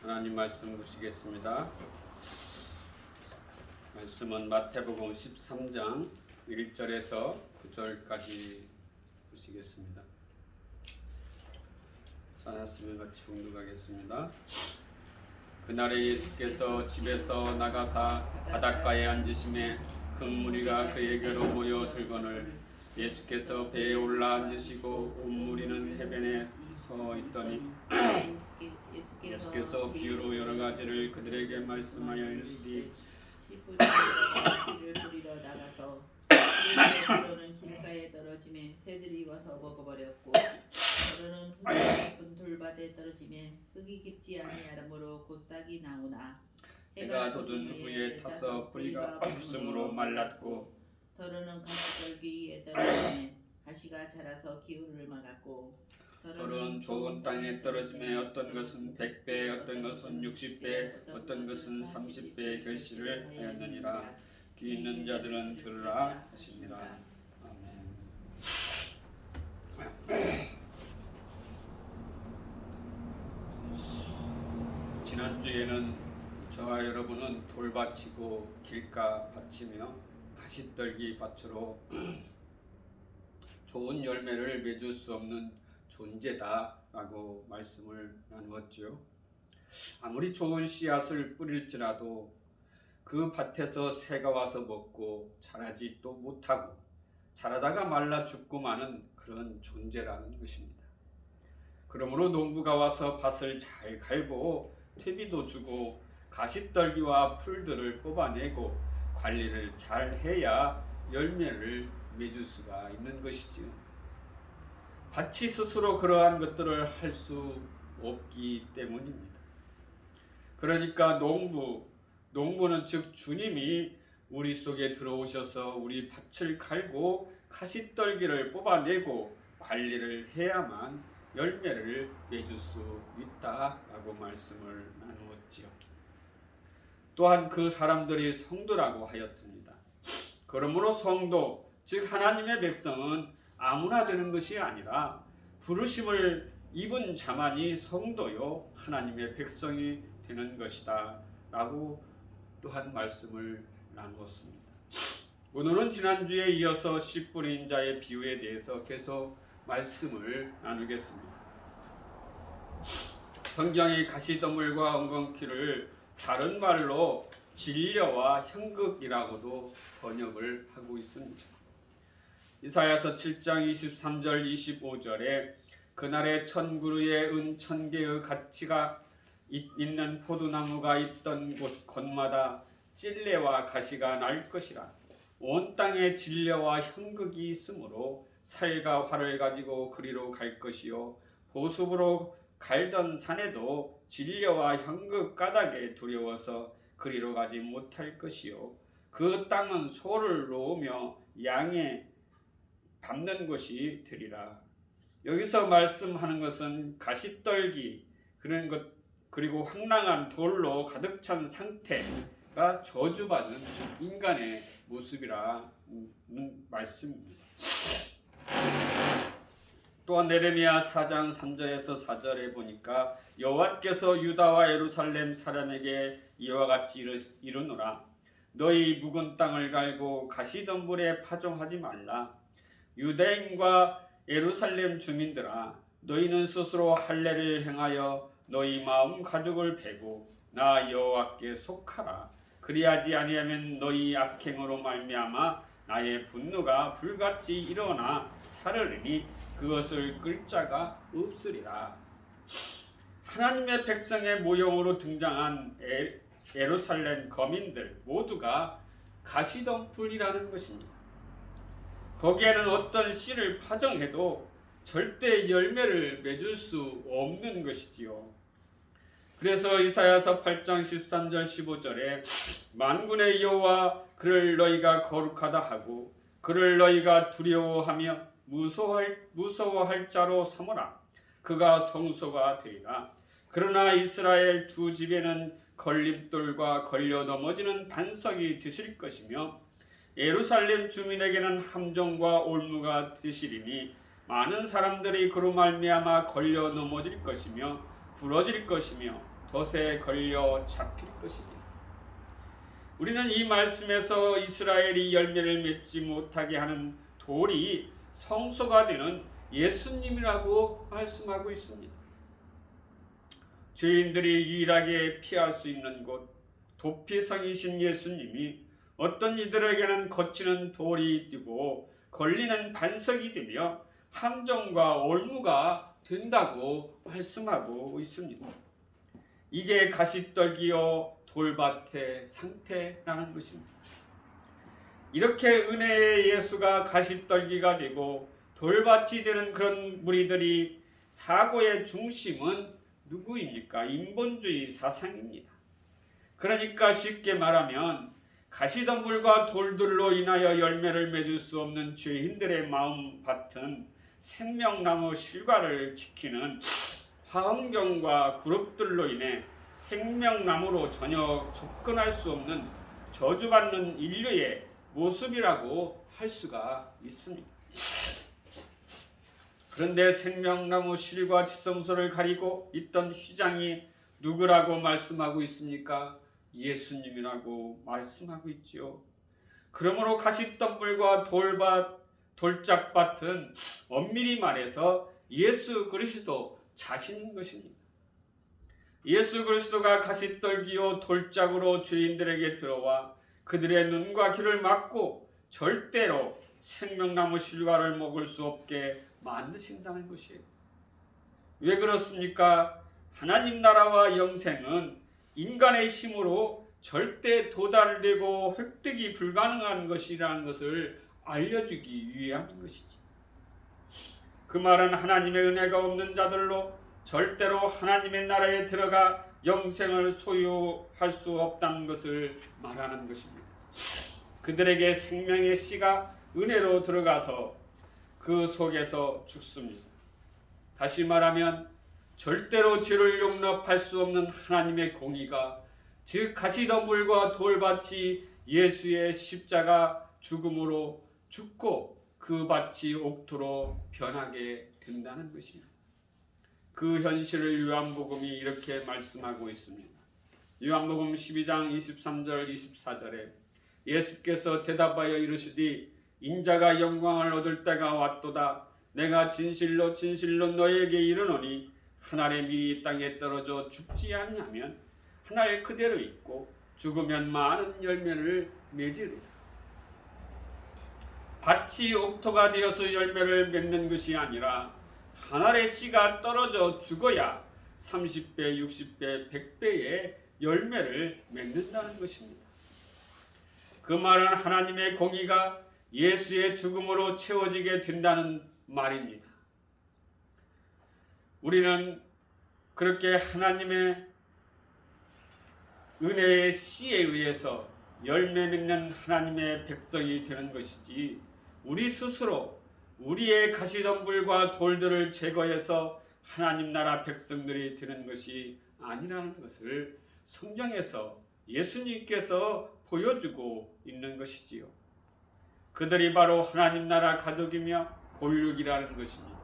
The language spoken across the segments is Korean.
하나님 말씀 보시겠습니다. 말씀은 마태복음 13장 1절에서 9절까지 보시겠습니다. 찾았으면 같이 봉독하겠습니다. 그날에 예수께서 집에서 나가사 바닷가에 앉으심에 큰 무리가 그에게로 모여들거늘 예수께서 배에 올라 앉으시고 온 무리는 해변에 서 있더니 예수께서 비유로 여러 가지를 그들에게 말씀하여 이르시되 씨를 뿌리러 나가서 때로는 길가에 떨어지매 새들이 와서 먹어버렸고 때로는 흙이 깊은 돌밭에 떨어지매 흙이 깊지 아니하므로 곧 싹이 나오나 해가 돋은 후에 타서 뿌리가 없으므로 말랐고 더러는 가시떨기 위에 떨어지매 가시가 자라서 기울을 막았고 더러는 좋은 땅에 떨어지매 어떤 것은 100배 어떤 것은 60배 어떤 것은 30배의 결실을 하였느니라. 귀 있는 자들은 들으라 하십니다. 아멘. 지난주에는 저와 여러분은 돌밭이고 길가 밭이며 가시떨기 밭으로 좋은 열매를 맺을 수 없는 존재다라고 말씀을 나누었죠. 아무리 좋은 씨앗을 뿌릴지라도 그 밭에서 새가 와서 먹고 자라지 또 못하고 자라다가 말라 죽고 마는 그런 존재라는 것입니다. 그러므로 농부가 와서 밭을 잘 갈고 퇴비도 주고 가시떨기와 풀들을 뽑아내고 관리를 잘 해야 열매를 맺을 수가 있는 것이지요. 밭이 스스로 그러한 것들을 할 수 없기 때문입니다. 그러니까 농부는 즉 주님이 우리 속에 들어오셔서 우리 밭을 갈고 가시떨기를 뽑아내고 관리를 해야만 열매를 맺을 수 있다라고 말씀을 나누었지요. 또한 그 사람들이 성도라고 하였습니다. 그러므로 성도, 즉 하나님의 백성은 아무나 되는 것이 아니라 부르심을 입은 자만이 성도요 하나님의 백성이 되는 것이다 라고 또한 말씀을 나누었습니다. 오늘은 지난주에 이어서 씨 뿌린 자의 비유에 대해서 계속 말씀을 나누겠습니다. 성경이 가시더물과 엉겅퀴를 다른 말로 진려와 형극이라고도 번역을 하고 있습니다. 이사야서 7장 23절 25절에 그날에 1000그루의 은 1000개의 가치가 있는 포도나무가 있던 곳마다 찔레와 가시가 날 것이라. 온 땅에 진려와 형극이 있으므로 살과 활을 가지고 그리로 갈 것이요 보습으로 갈던 산에도 진려와 형극 가닥에 두려워서 그리로 가지 못할 것이요 그 땅은 소를 놓으며 양의 밟는 곳이 되리라. 여기서 말씀하는 것은 가시떨기 그런 것 그리고 황량한 돌로 가득 찬 상태가 저주받은 인간의 모습이라는 말씀입니다. 또한 예레미야 4장 3절에서 4절에 보니까 여호와께서 유다와 예루살렘 사람에게 이와 같이 이르노라. 너희 묵은 땅을 갈고 가시덤불에 파종하지 말라. 유대인과 예루살렘 주민들아, 너희는 스스로 할례를 행하여 너희 마음 가죽을 베고 나 여호와께 속하라. 그리하지 아니하면 너희 악행으로 말미암아 나의 분노가 불같이 일어나 사르르니 그것을 끌 자가 없으리라. 하나님의 백성의 모형으로 등장한 예루살렘 거민들 모두가 가시덤불이라는 것입니다. 거기에는 어떤 씨를 파종해도 절대 열매를 맺을 수 없는 것이지요. 그래서 이사야서 8장 13절 15절에 만군의 여호와 그를 너희가 거룩하다 하고 그를 너희가 두려워하며 무서워할 자로 삼으라. 그가 성소가 되리라. 그러나 이스라엘 두 집에는 걸림돌과 걸려 넘어지는 반석이 되실 것이며 예루살렘 주민에게는 함정과 올무가 되시리니 많은 사람들이 그로 말미암아 걸려 넘어질 것이며 부러질 것이며 덫에 걸려 잡힐 것이니 우리는 이 말씀에서 이스라엘이 열매를 맺지 못하게 하는 돌이 성소가 되는 예수님이라고 말씀하고 있습니다. 죄인들이 유일하게 피할 수 있는 곳 도피성이신 예수님이 어떤 이들에게는 거치는 돌이 되고 걸리는 반석이 되며 함정과 올무가 된다고 말씀하고 있습니다. 이게 가시떨기요 돌밭의 상태라는 것입니다. 이렇게 은혜의 예수가 가시떨기가 되고 돌밭이 되는 그런 무리들이 사고의 중심은 누구입니까? 인본주의 사상입니다. 그러니까 쉽게 말하면 가시덤불과 돌들로 인하여 열매를 맺을 수 없는 죄인들의 마음밭은 생명나무 실과를 지키는 화엄경과 그룹들로 인해 생명나무로 전혀 접근할 수 없는 저주받는 인류의 모습이라고 할 수가 있습니다. 그런데 생명나무 실과 지성소를 가리고 있던 휘장이 누구라고 말씀하고 있습니까? 예수님이라고 말씀하고 있지요. 그러므로 가시덤불과 돌짝밭은 엄밀히 말해서 예수 그리스도 자신인 것입니다. 예수 그리스도가 가시떨기요 돌짝으로 죄인들에게 들어와 그들의 눈과 귀를 막고 절대로 생명나무 실과를 먹을 수 없게 만드신다는 것이에요. 왜 그렇습니까? 하나님 나라와 영생은 인간의 힘으로 절대 도달되고 획득이 불가능한 것이라는 것을 알려주기 위함인 것이지. 그 말은 하나님의 은혜가 없는 자들로 절대로 하나님의 나라에 들어가 영생을 소유할 수 없다는 것을 말하는 것입니다. 그들에게 생명의 씨가 은혜로 들어가서 그 속에서 죽습니다. 다시 말하면 절대로 죄를 용납할 수 없는 하나님의 공의가 즉 가시덤불과 돌밭이 예수의 십자가 죽음으로 죽고 그 밭이 옥토로 변하게 된다는 것입니다. 그 현실을 요한복음이 이렇게 말씀하고 있습니다. 요한복음 12장 23절 24절에 예수께서 대답하여 이르시되 인자가 영광을 얻을 때가 왔도다. 내가 진실로 진실로 너에게 이르노니 한 알의 밀이 땅에 떨어져 죽지 아니하면 한 알 그대로 있고 죽으면 많은 열매를 맺으리라. 밭이 옥토가 되어서 열매를 맺는 것이 아니라 한 알의 씨가 떨어져 죽어야 30배, 60배, 100배의 열매를 맺는다는 것입니다. 그 말은 하나님의 공의가 예수의 죽음으로 채워지게 된다는 말입니다. 우리는 그렇게 하나님의 은혜의 씨에 의해서 열매 맺는 하나님의 백성이 되는 것이지 우리 스스로 우리의 가시덤불과 돌들을 제거해서 하나님 나라 백성들이 되는 것이 아니라는 것을 성경에서 예수님께서 보여주고 있는 것이지요. 그들이 바로 하나님 나라 가족이며 골육이라는 것입니다.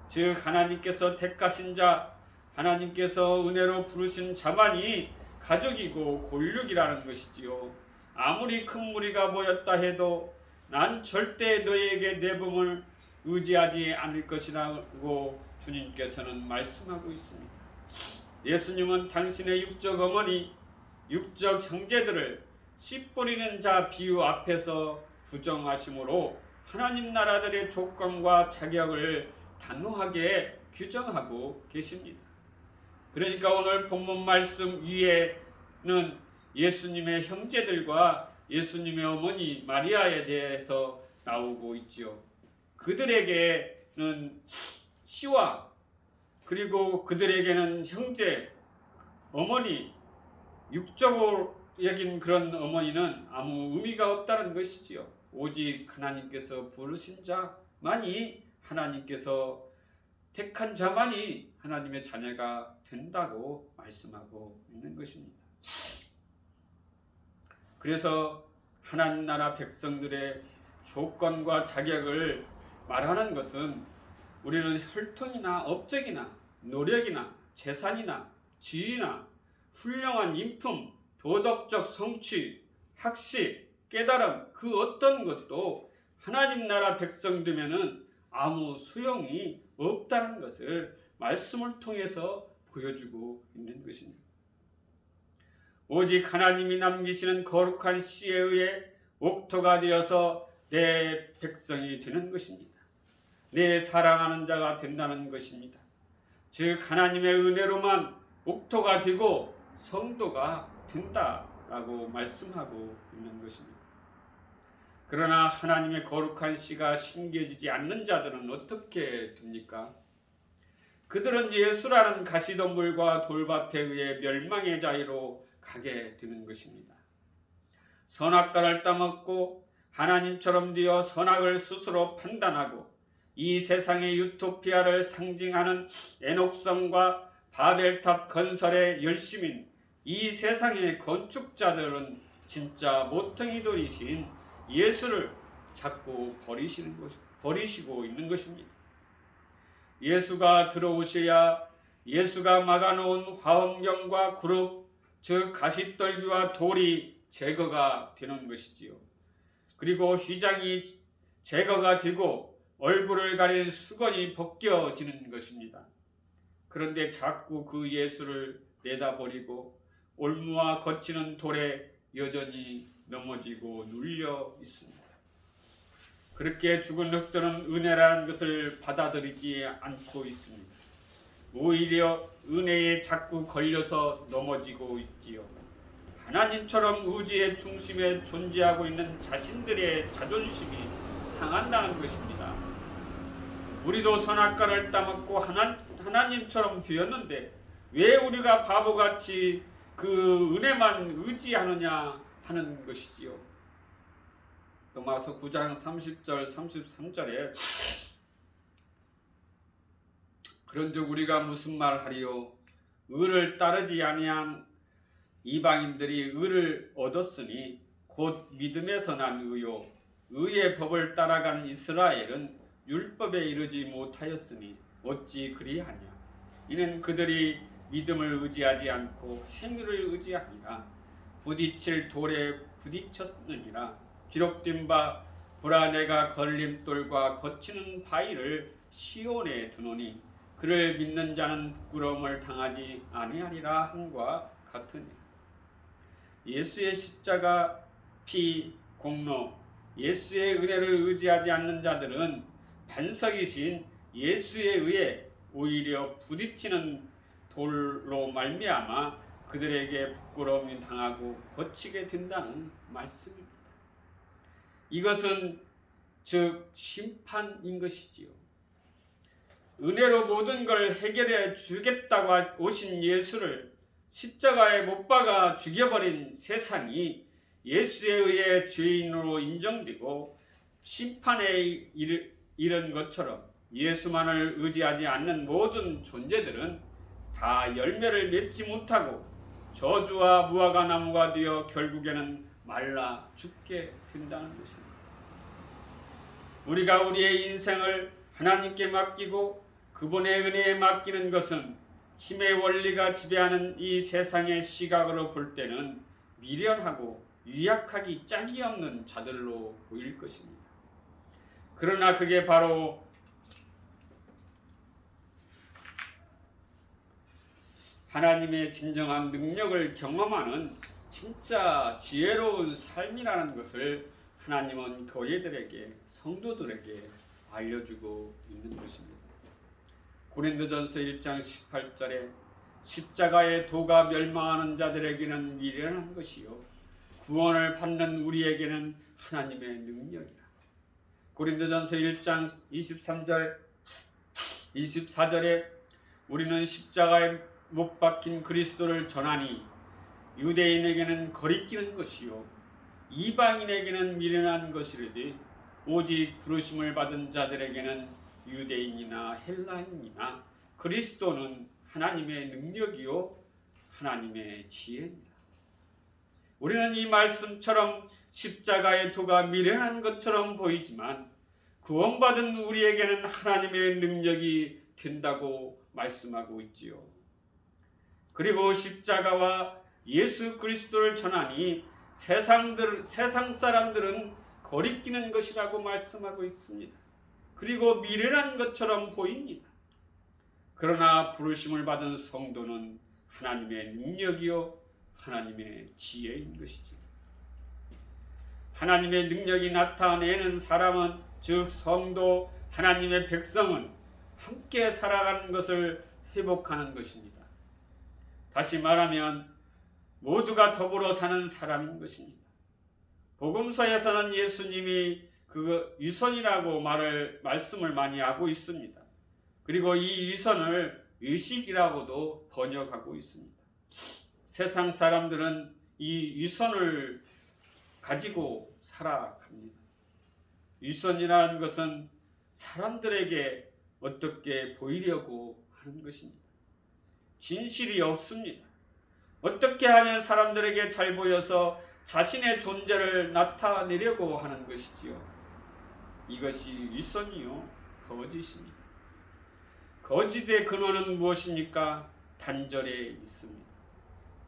즉 하나님께서 택하신 자, 하나님께서 은혜로 부르신 자만이 가족이고 골육이라는 것이지요. 아무리 큰 무리가 모였다 해도 난 절대 너희에게 내 몸을 의지하지 않을 것이라고 주님께서는 말씀하고 있습니다. 예수님은 당신의 육적 어머니, 육적 형제들을 씨 뿌리는 자 비유 앞에서 부정하심으로 하나님 나라들의 조건과 자격을 단호하게 규정하고 계십니다. 그러니까 오늘 본문 말씀 위에는 예수님의 형제들과 예수님의 어머니 마리아에 대해서 나오고 있지요. 그들에게는 씨와 그리고 그들에게는 형제, 어머니, 육적으로 여긴 그런 어머니는 아무 의미가 없다는 것이지요. 오직 하나님께서 부르신 자만이 하나님께서 택한 자만이 하나님의 자녀가 된다고 말씀하고 있는 것입니다. 그래서 하나님 나라 백성들의 조건과 자격을 말하는 것은 우리는 혈통이나 업적이나 노력이나 재산이나 지위나 훌륭한 인품, 도덕적 성취, 학식, 깨달음 그 어떤 것도 하나님 나라 백성 되면은 아무 소용이 없다는 것을 말씀을 통해서 보여주고 있는 것입니다. 오직 하나님이 남기시는 거룩한 씨에 의해 옥토가 되어서 내 백성이 되는 것입니다. 내 사랑하는 자가 된다는 것입니다. 즉 하나님의 은혜로만 옥토가 되고 성도가 된다라고 말씀하고 있는 것입니다. 그러나 하나님의 거룩한 씨가 심겨지지 않는 자들은 어떻게 됩니까? 그들은 예수라는 가시덤불과 돌밭에 의해 멸망의 자리로 가게 되는 것입니다. 선악과를 따먹고 하나님처럼 되어 선악을 스스로 판단하고 이 세상의 유토피아를 상징하는 에녹성과 바벨탑 건설에 열심인 이 세상의 건축자들은 진짜 모퉁이돌이신 예수를 자꾸 버리시고 있는 것입니다. 예수가 들어오셔야 예수가 막아놓은 화엄경과 그룹, 즉 가시떨기와 돌이 제거가 되는 것이지요. 그리고 휘장이 제거가 되고 얼굴을 가린 수건이 벗겨지는 것입니다. 그런데 자꾸 그 예수를 내다버리고 올무와 거치는 돌에 여전히 넘어지고 눌려 있습니다. 그렇게 죽은 흙들은 은혜라는 것을 받아들이지 않고 있습니다. 오히려 은혜에 자꾸 걸려서 넘어지고 있지요. 하나님처럼 의지의 중심에 존재하고 있는 자신들의 자존심이 상한다는 것입니다. 우리도 선악과를 따먹고 하나님처럼 되었는데 왜 우리가 바보같이 그 은혜만 의지하느냐 하는 것이지요. 로마서 9장 30절 33절에 그런즉 우리가 무슨 말하리요? 의를 따르지 아니한 이방인들이 의를 얻었으니 곧 믿음에서 난 의요 의의 법을 따라간 이스라엘은 율법에 이르지 못하였으니 어찌 그리하냐? 이는 그들이 믿음을 의지하지 않고 행위를 의지하니라. 부딪힐 돌에 부딪혔느니라. 기록된 바 보라 내가 걸림돌과 거치는 바위를 시온에 두노니 그를 믿는 자는 부끄러움을 당하지 아니하리라 함과 같으니. 예수의 십자가 피 공로 예수의 은혜를 의지하지 않는 자들은 반석이신 예수에 의해 오히려 부딪히는 돌로 말미암아 그들에게 부끄러움이 당하고 거치게 된다는 말씀입니다. 이것은 즉 심판인 것이지요. 은혜로 모든 걸 해결해 주겠다고 오신 예수를 십자가에 못 박아 죽여버린 세상이 예수에 의해 죄인으로 인정되고 심판에 이른 것처럼 예수만을 의지하지 않는 모든 존재들은 다 열매를 맺지 못하고 저주와 무화과 나무가 되어 결국에는 말라 죽게 된다는 것입니다. 우리가 우리의 인생을 하나님께 맡기고 그분의 은혜에 맡기는 것은 힘의 원리가 지배하는 이 세상의 시각으로 볼 때는 미련하고 유약하기 짝이 없는 자들로 보일 것입니다. 그러나 그게 바로 하나님의 진정한 능력을 경험하는 진짜 지혜로운 삶이라는 것을 하나님은 교회들에게 성도들에게 알려주고 있는 것입니다. 고린도전서 1장 18절에 십자가의 도가 멸망하는 자들에게는 미련한 것이요 구원을 받는 우리에게는 하나님의 능력이라. 고린도전서 1장 23절 24절에 우리는 십자가에 못 박힌 그리스도를 전하니 유대인에게는 거리끼는 것이요 이방인에게는 미련한 것이르되 오직 부르심을 받은 자들에게는 유대인이나 헬라인이나 그리스도는 하나님의 능력이요 하나님의 지혜니라. 우리는 이 말씀처럼 십자가의 도가 미련한 것처럼 보이지만 구원받은 우리에게는 하나님의 능력이 된다고 말씀하고 있지요. 그리고 십자가와 예수 그리스도를 전하니 세상 사람들은 거리끼는 것이라고 말씀하고 있습니다. 그리고 미련한 것처럼 보입니다. 그러나 부르심을 받은 성도는 하나님의 능력이요 하나님의 지혜인 것이죠. 하나님의 능력이 나타내는 사람은, 즉 성도 하나님의 백성은 함께 살아가는 것을 회복하는 것입니다. 다시 말하면 모두가 더불어 사는 사람인 것입니다. 복음서에서는 예수님이 그 유선이라고 말씀을 많이 하고 있습니다. 그리고 이 유선을 의식이라고도 번역하고 있습니다. 세상 사람들은 이 유선을 가지고 살아갑니다. 유선이라는 것은 사람들에게 어떻게 보이려고 하는 것입니다. 진실이 없습니다. 어떻게 하면 사람들에게 잘 보여서 자신의 존재를 나타내려고 하는 것이지요. 이것이 유선이요 거짓입니다. 거짓의 근원은 무엇입니까? 단절에 있습니다.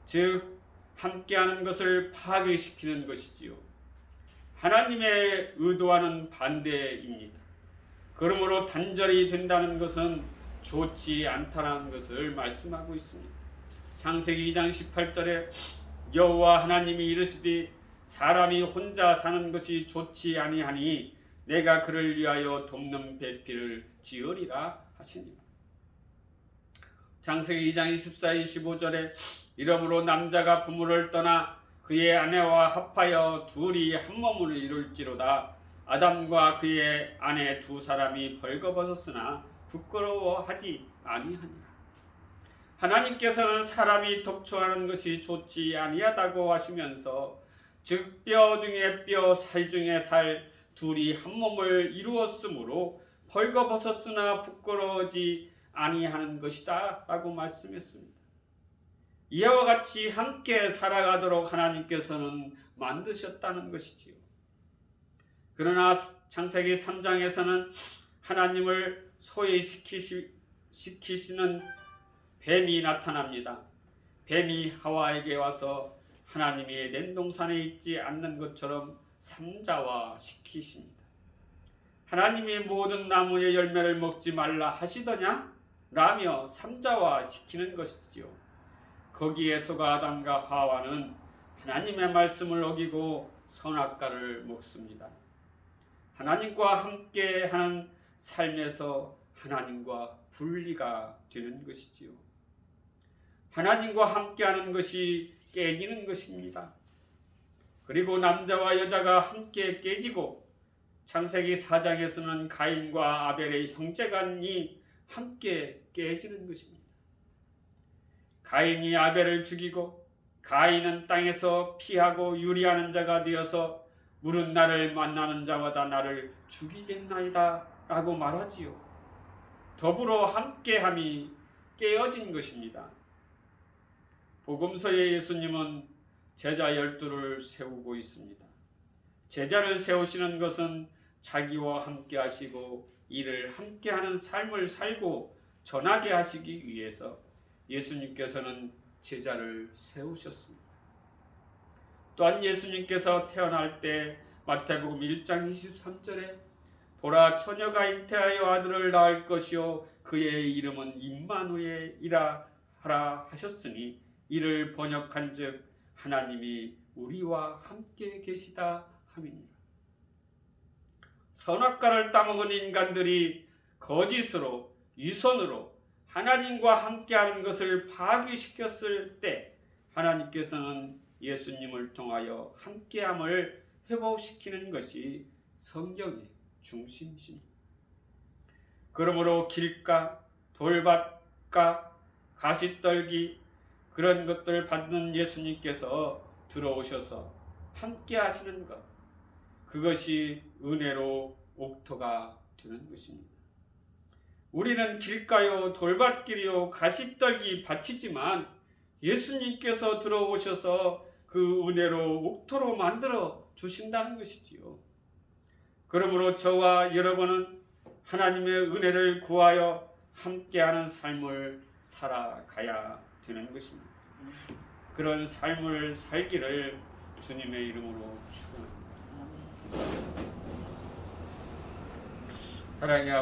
즉 함께하는 것을 파괴시키는 것이지요. 하나님의 의도와는 반대입니다. 그러므로 단절이 된다는 것은 좋지 않다는 것을 말씀하고 있습니다. 창세기 2장 18절에 여호와 하나님이 이르시되 사람이 혼자 사는 것이 좋지 아니하니 내가 그를 위하여 돕는 배필을 지으리라 하시니라. 창세기 2장 24, 25절에 이러므로 남자가 부모를 떠나 그의 아내와 합하여 둘이 한 몸을 이룰지로다. 아담과 그의 아내 두 사람이 벌거벗었으나 부끄러워하지 아니하니라. 하나님께서는 사람이 독초하는 것이 좋지 아니하다고 하시면서 즉 뼈 중에 뼈, 살 중에 살, 둘이 한 몸을 이루었으므로 벌거벗었으나 부끄러워하지 아니하는 것이다 라고 말씀했습니다. 이와 같이 함께 살아가도록 하나님께서는 만드셨다는 것이지요. 그러나 창세기 3장에서는 하나님을 소외시키시는 뱀이 나타납니다. 뱀이 하와에게 와서 하나님이 에덴 동산에 있지 않는 것처럼 삼자화시키십니다. 하나님이 모든 나무의 열매를 먹지 말라 하시더냐? 라며 삼자화시키는 것이지요. 거기에 속아 아담과 하와는 하나님의 말씀을 어기고 선악과를 먹습니다. 하나님과 함께하는 삶에서 하나님과 분리가 되는 것이지요. 하나님과 함께하는 것이 깨지는 것입니다. 그리고 남자와 여자가 함께 깨지고 창세기 4장에서는 가인과 아벨의 형제간이 함께 깨지는 것입니다. 가인이 아벨을 죽이고 가인은 땅에서 피하고 유리하는 자가 되어서 물은 나를 만나는 자마다 나를 죽이겠나이다 라고 말하지요. 더불어 함께함이 깨어진 것입니다. 복음서에 예수님은 제자 12를 세우고 있습니다. 제자를 세우시는 것은 자기와 함께 하시고 이를 함께하는 삶을 살고 전하게 하시기 위해서 예수님께서는 제자를 세우셨습니다. 또한 예수님께서 태어날 때 마태복음 1장 23절에 보라 처녀가 잉태하여 아들을 낳을 것이요 그의 이름은 임마누엘이라 하라 하셨으니 이를 번역한즉 하나님이 우리와 함께 계시다 함이니라. 선악과를 따먹은 인간들이 거짓으로 유선으로 하나님과 함께하는 것을 파괴시켰을 때 하나님께서는 예수님을 통하여 함께함을 회복시키는 것이 성경의 중심이십니다. 그러므로 길가, 돌밭가, 가시떨기 그런 것들 받는 예수님께서 들어오셔서 함께 하시는 것, 그것이 은혜로 옥토가 되는 것입니다. 우리는 길가요 돌밭길이요 가시떨기 밭이지만 예수님께서 들어오셔서 그 은혜로 옥토로 만들어 주신다는 것이지요. 그러므로 저와 여러분은 하나님의 은혜를 구하여 함께하는 삶을 살아가야 되는 것입니다. 그런 삶을 살기를 주님의 이름으로 축원합니다. 아멘. 사랑의